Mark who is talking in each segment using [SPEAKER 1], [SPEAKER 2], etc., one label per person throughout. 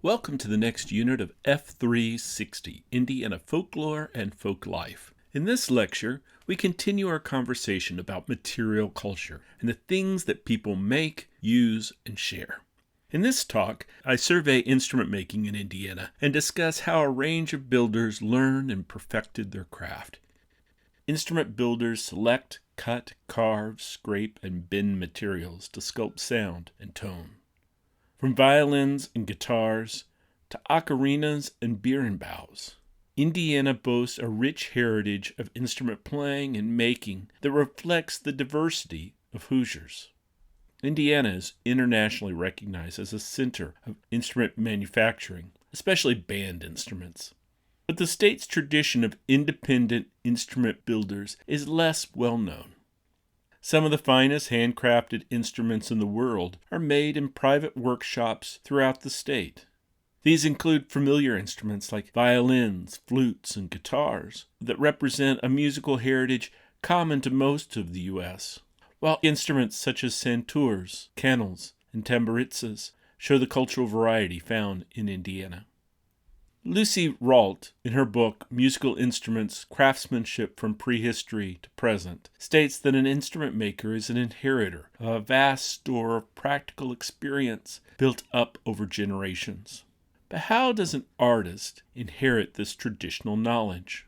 [SPEAKER 1] Welcome to the next unit of F360, Indiana Folklore and Folk Life. In this lecture, we continue our conversation about material culture and the things that people make, use, and share. In this talk, I survey instrument making in Indiana and discuss how a range of builders learned and perfected their craft. Instrument builders select, cut, carve, scrape, and bend materials to sculpt sound and tone. From violins and guitars to ocarinas and birenbaus, Indiana boasts a rich heritage of instrument playing and making that reflects the diversity of Hoosiers. Indiana is internationally recognized as a center of instrument manufacturing, especially band instruments. But the state's tradition of independent instrument builders is less well known. Some of the finest handcrafted instruments in the world are made in private workshops throughout the state. These include familiar instruments like violins, flutes, and guitars that represent a musical heritage common to most of the U.S., while instruments such as santoors, canels, and tamburitzas show the cultural variety found in Indiana. Lucy Rault, in her book Musical Instruments, Craftsmanship from Prehistory to Present, states that an instrument maker is an inheritor of a vast store of practical experience built up over generations. But how does an artist inherit this traditional knowledge?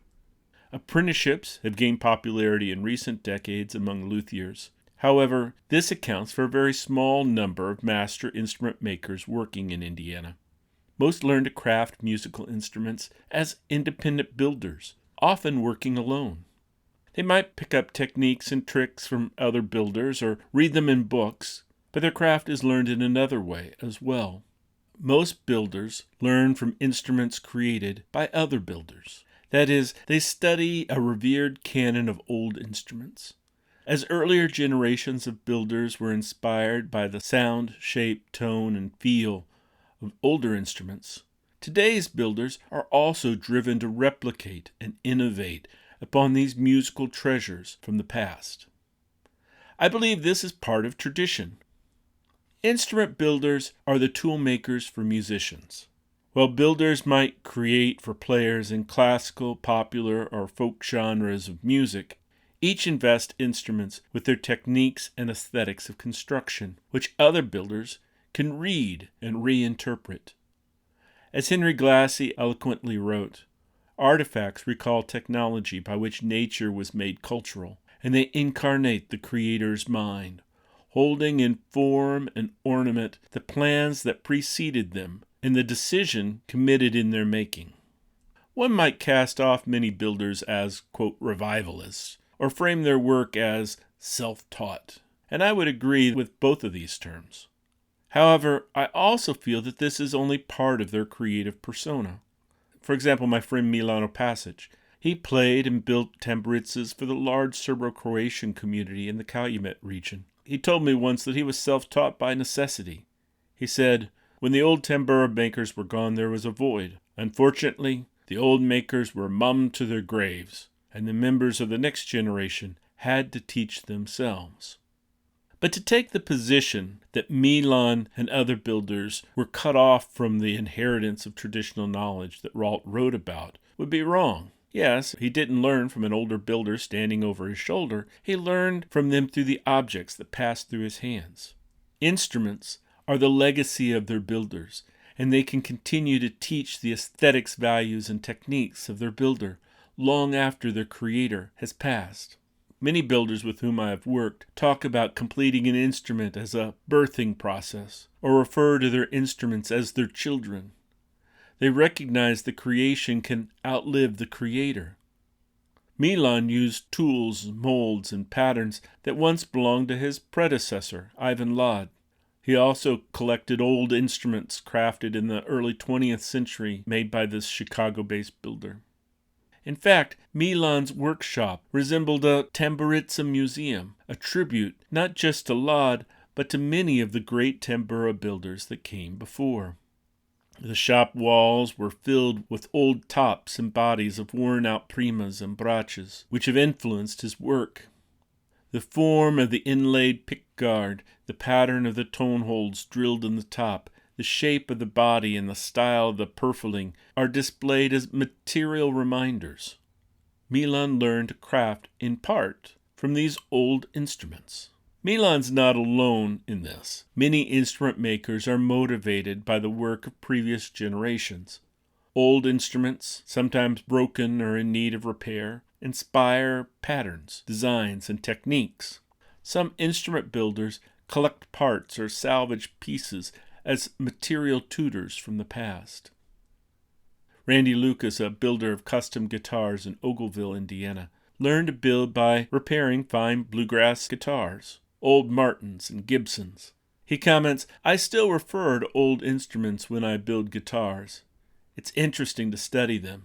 [SPEAKER 1] Apprenticeships have gained popularity in recent decades among luthiers. However, this accounts for a very small number of master instrument makers working in Indiana. Most learn to craft musical instruments as independent builders, often working alone. They might pick up techniques and tricks from other builders or read them in books, but their craft is learned in another way as well. Most builders learn from instruments created by other builders. That is, they study a revered canon of old instruments. As earlier generations of builders were inspired by the sound, shape, tone, and feel of older instruments, today's builders are also driven to replicate and innovate upon these musical treasures from the past. I believe this is part of tradition. Instrument builders are the tool makers for musicians. While builders might create for players in classical, popular, or folk genres of music, each invest instruments with their techniques and aesthetics of construction, which other builders can read and reinterpret. As Henry Glassie eloquently wrote, artifacts recall technology by which nature was made cultural, and they incarnate the Creator's mind, holding in form and ornament the plans that preceded them and the decision committed in their making. One might cast off many builders as, quote, revivalists, or frame their work as self-taught, and I would agree with both of these terms. However, I also feel that this is only part of their creative persona. For example, my friend Milan Opasic, he played and built tamburitzas for the large Serbo-Croatian community in the Calumet region. He told me once that he was self-taught by necessity. He said, "When the old tambura makers were gone, there was a void. Unfortunately, the old makers were mummed to their graves, and the members of the next generation had to teach themselves." But to take the position that Milan and other builders were cut off from the inheritance of traditional knowledge that Rault wrote about would be wrong. Yes, he didn't learn from an older builder standing over his shoulder. He learned from them through the objects that passed through his hands. Instruments are the legacy of their builders, and they can continue to teach the aesthetics, values, and techniques of their builder long after their creator has passed. Many builders with whom I have worked talk about completing an instrument as a birthing process, or refer to their instruments as their children. They recognize the creation can outlive the creator. Milan used tools, molds, and patterns that once belonged to his predecessor, Ivan Lod. He also collected old instruments crafted in the early 20th century made by this Chicago-based builder. In fact, Milan's workshop resembled a tamburitza museum, a tribute not just to Lod, but to many of the great tambura builders that came before. The shop walls were filled with old tops and bodies of worn-out primas and braces, which have influenced his work. The form of the inlaid pickguard, the pattern of the tone holes drilled in the top, The shape of the body and the style of the purfling are displayed as material reminders. Milan learned to craft, in part, from these old instruments. Milan's not alone in this. Many instrument makers are motivated by the work of previous generations. Old instruments, sometimes broken or in need of repair, inspire patterns, designs, and techniques. Some instrument builders collect parts or salvage pieces as material tutors from the past. Randy Lucas, a builder of custom guitars in Ogleville, Indiana, learned to build by repairing fine bluegrass guitars, old Martins and Gibsons. He comments, "I still refer to old instruments when I build guitars. It's interesting to study them.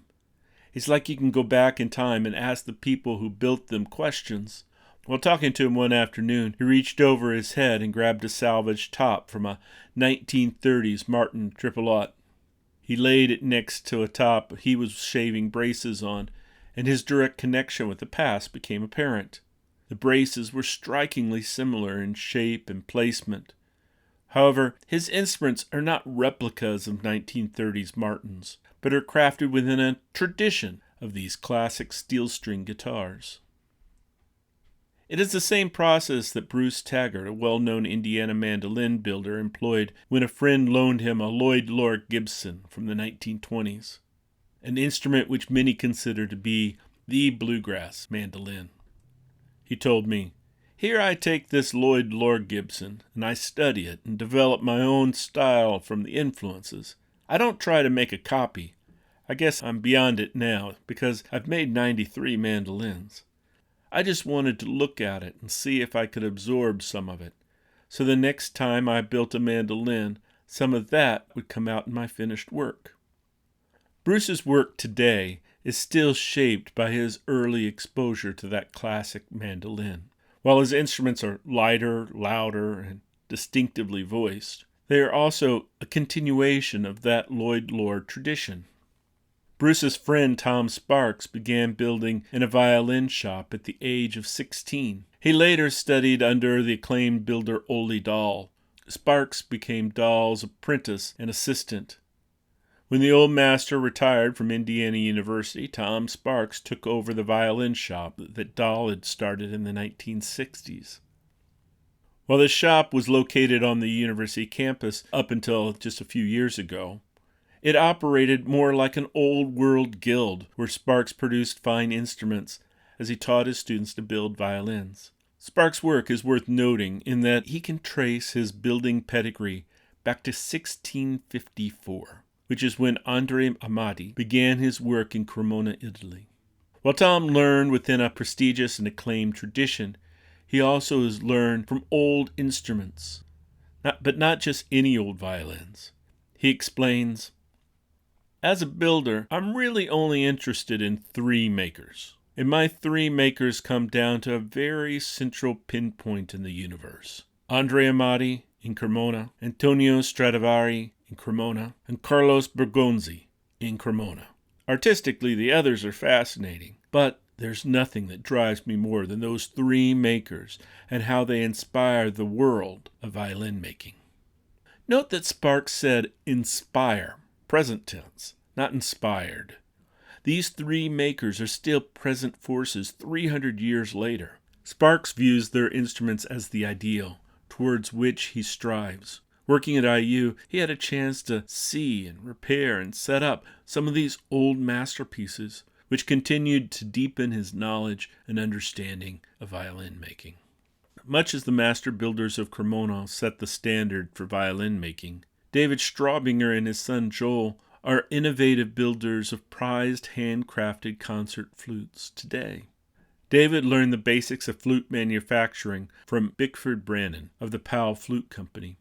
[SPEAKER 1] It's like you can go back in time and ask the people who built them questions." While talking to him one afternoon, he reached over his head and grabbed a salvaged top from a 1930s Martin Tripolot. He laid it next to a top he was shaving braces on, and his direct connection with the past became apparent. The braces were strikingly similar in shape and placement. However, his instruments are not replicas of 1930s Martins, but are crafted within a tradition of these classic steel-string guitars. It is the same process that Bruce Taggart, a well-known Indiana mandolin builder, employed when a friend loaned him a Lloyd Loar Gibson from the 1920s, an instrument which many consider to be the bluegrass mandolin. He told me, "Here I take this Lloyd Loar Gibson, and I study it and develop my own style from the influences. I don't try to make a copy. I guess I'm beyond it now, because I've made 93 mandolins. I just wanted to look at it and see if I could absorb some of it. So the next time I built a mandolin, some of that would come out in my finished work." Bruce's work today is still shaped by his early exposure to that classic mandolin. While his instruments are lighter, louder, and distinctively voiced, they are also a continuation of that Lloyd Loar tradition. Bruce's friend Tom Sparks began building in a violin shop at the age of 16. He later studied under the acclaimed builder Ole Dahl. Sparks became Dahl's apprentice and assistant. When the old master retired from Indiana University, Tom Sparks took over the violin shop that Dahl had started in the 1960s. While the shop was located on the university campus up until just a few years ago, it operated more like an old-world guild where Sparks produced fine instruments as he taught his students to build violins. Sparks' work is worth noting in that he can trace his building pedigree back to 1654, which is when Andrea Amati began his work in Cremona, Italy. While Tom learned within a prestigious and acclaimed tradition, he also has learned from old instruments, but not just any old violins. He explains, "As a builder, I'm really only interested in 3 makers. And my 3 makers come down to a very central pinpoint in the universe. Andrea Amati in Cremona, Antonio Stradivari in Cremona, and Carlos Bergonzi in Cremona. Artistically, the others are fascinating, but there's nothing that drives me more than those 3 makers and how they inspire the world of violin making." Note that Sparks said inspire, present tense, not inspired. These 3 makers are still present forces 300 years later. Sparks views their instruments as the ideal, towards which he strives. Working at IU, he had a chance to see and repair and set up some of these old masterpieces, which continued to deepen his knowledge and understanding of violin making. Much as the master builders of Cremona set the standard for violin making, David Straubinger and his son Joel are innovative builders of prized handcrafted concert flutes today. David learned the basics of flute manufacturing from Bickford Brannan of the Powell Flute Company.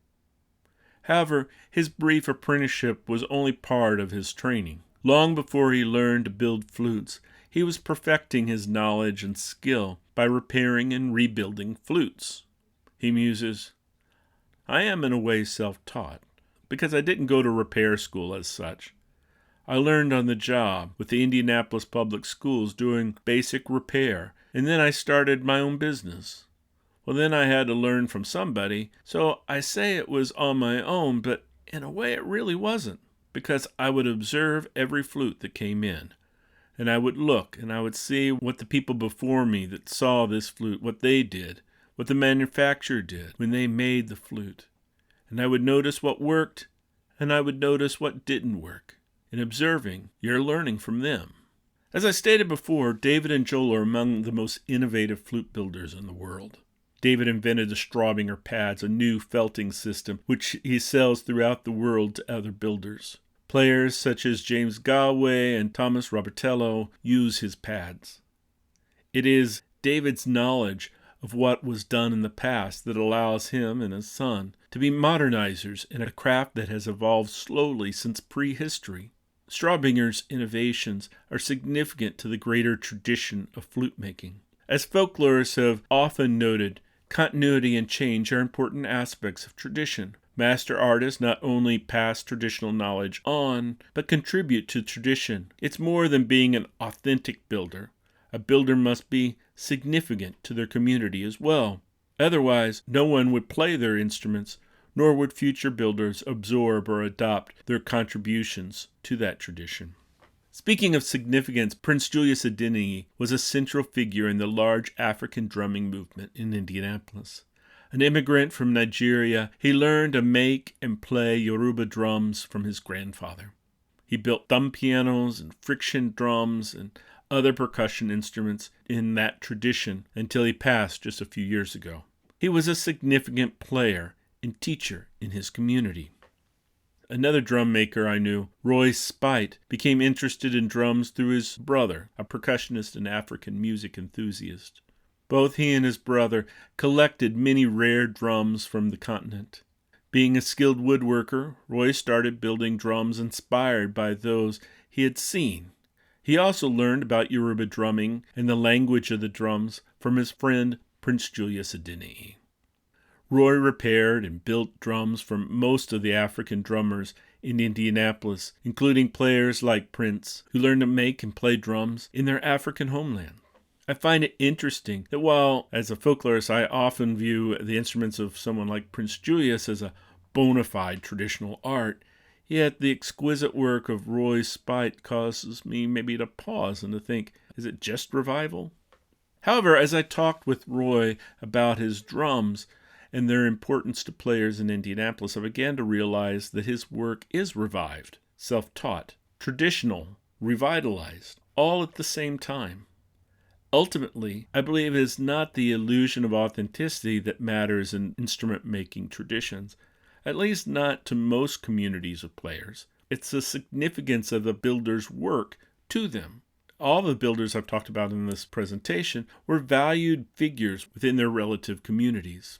[SPEAKER 1] However, his brief apprenticeship was only part of his training. Long before he learned to build flutes, he was perfecting his knowledge and skill by repairing and rebuilding flutes. He muses, "I am in a way self-taught, because I didn't go to repair school as such. I learned on the job with the Indianapolis Public Schools doing basic repair, and then I started my own business. Well, then I had to learn from somebody, so I say it was on my own, but In a way, it really wasn't, because I would observe every flute that came in. And I would look and I would see what the people before me that saw this flute, what they did, what the manufacturer did when they made the flute. And I would notice what worked and I would notice what didn't work. In observing, you're learning from them. As I stated before, David and Joel are among the most innovative flute builders in the world. David invented the Straubinger pads, a new felting system which he sells throughout the world to other builders. Players such as James Galway and Thomas Robertello use his pads. It is David's knowledge of what was done in the past that allows him and his son to be modernizers in a craft that has evolved slowly since prehistory. Straubinger's innovations are significant to the greater tradition of flute making. As folklorists have often noted, continuity and change are important aspects of tradition. Master artists not only pass traditional knowledge on, but contribute to tradition. It's more than being an authentic builder. A builder must be significant to their community as well. Otherwise, no one would play their instruments, nor would future builders absorb or adopt their contributions to that tradition. Speaking of significance, Prince Julius Adeniyi was a central figure in the large African drumming movement in Indianapolis. An immigrant from Nigeria, he learned to make and play Yoruba drums from his grandfather. He built thumb pianos and friction drums and other percussion instruments in that tradition until he passed just a few years ago. He was a significant player and teacher in his community. Another drum maker I knew, Roy Speight, became interested in drums through his brother, a percussionist and African music enthusiast. Both he and his brother collected many rare drums from the continent. Being a skilled woodworker, Roy started building drums inspired by those he had seen. He also learned about Yoruba drumming and the language of the drums from his friend Prince Julius Adeniyi. Roy repaired and built drums from most of the African drummers in Indianapolis, including players like Prince, who learned to make and play drums in their African homeland. I find it interesting that while, as a folklorist, I often view the instruments of someone like Prince Julius as a bona fide traditional art, yet the exquisite work of Roy Speight causes me maybe to pause and to think, is it just revival? However, as I talked with Roy about his drums and their importance to players in Indianapolis, I began to realize that his work is revived, self-taught, traditional, revitalized, all at the same time. Ultimately, I believe it is not the illusion of authenticity that matters in instrument-making traditions, at least not to most communities of players. It's the significance of the builder's work to them. All the builders I've talked about in this presentation were valued figures within their relative communities.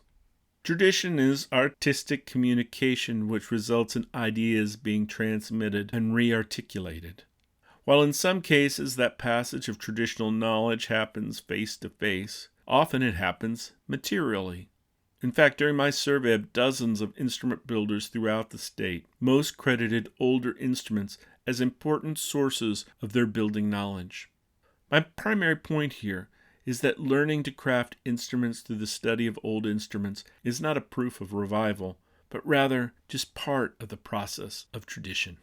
[SPEAKER 1] Tradition is artistic communication which results in ideas being transmitted and re-articulated. While in some cases that passage of traditional knowledge happens face-to-face, often it happens materially. In fact, during my survey of dozens of instrument builders throughout the state, most credited older instruments as important sources of their building knowledge. My primary point here is that learning to craft instruments through the study of old instruments is not a proof of revival, but rather just part of the process of tradition.